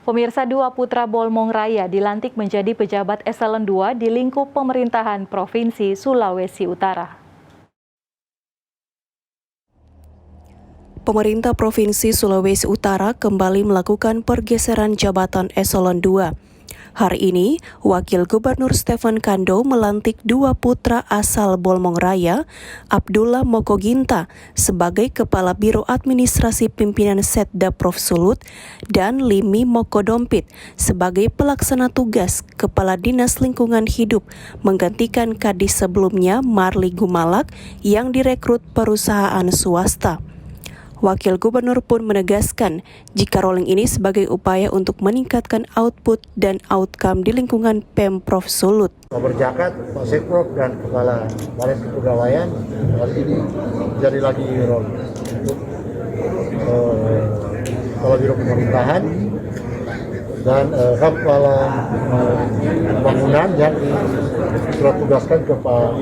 Pemirsa, 2 putra Bolmong Raya dilantik menjadi pejabat eselon 2 di lingkup pemerintahan Provinsi Sulawesi Utara. Pemerintah Provinsi Sulawesi Utara kembali melakukan pergeseran jabatan eselon 2. Hari ini, Wakil Gubernur Stephen Kando melantik 2 putra asal Bolmong Raya, Abdullah Mokoginta sebagai Kepala Biro Administrasi Pimpinan Setda Prof Sulut dan Limi Mokodompit sebagai Pelaksana Tugas Kepala Dinas Lingkungan Hidup menggantikan Kadis sebelumnya Marli Gumalak yang direkrut perusahaan swasta. Wakil Gubernur pun menegaskan jika rolling ini sebagai upaya untuk meningkatkan output dan outcome di lingkungan Pemprov Sulut. Pak Berjakat, Pak Sekprov, dan Kepala Balai Kepegawaian hari ini jadi lagi rolling untuk Kepala Biro Pemerintahan dan Kepala Bangunan yang sudah tugaskan ke Pak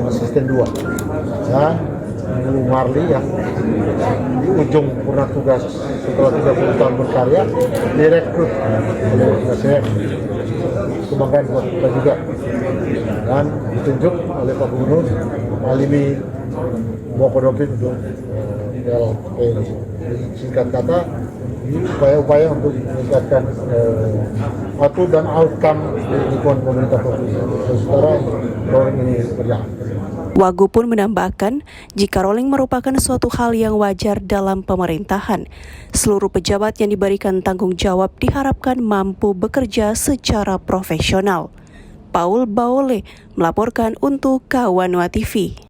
Asisten 2 dan Bu Marli yang di ujung purna tugas setelah 30 tahun berkarya direkrut oleh saya. Kebanggaan buat kita juga dan ditunjuk oleh Pak Gubernur Limi Mokodompit untuk singkat kata upaya-upaya untuk meningkatkan output dan outcome di lingkungan pemerintah Provinsi Sulawesi Utara. Rolling ini berjalan. Wagub pun menambahkan, jika rolling merupakan suatu hal yang wajar dalam pemerintahan, seluruh pejabat yang diberikan tanggung jawab diharapkan mampu bekerja secara profesional. Paul Baole melaporkan untuk Kawanwa TV.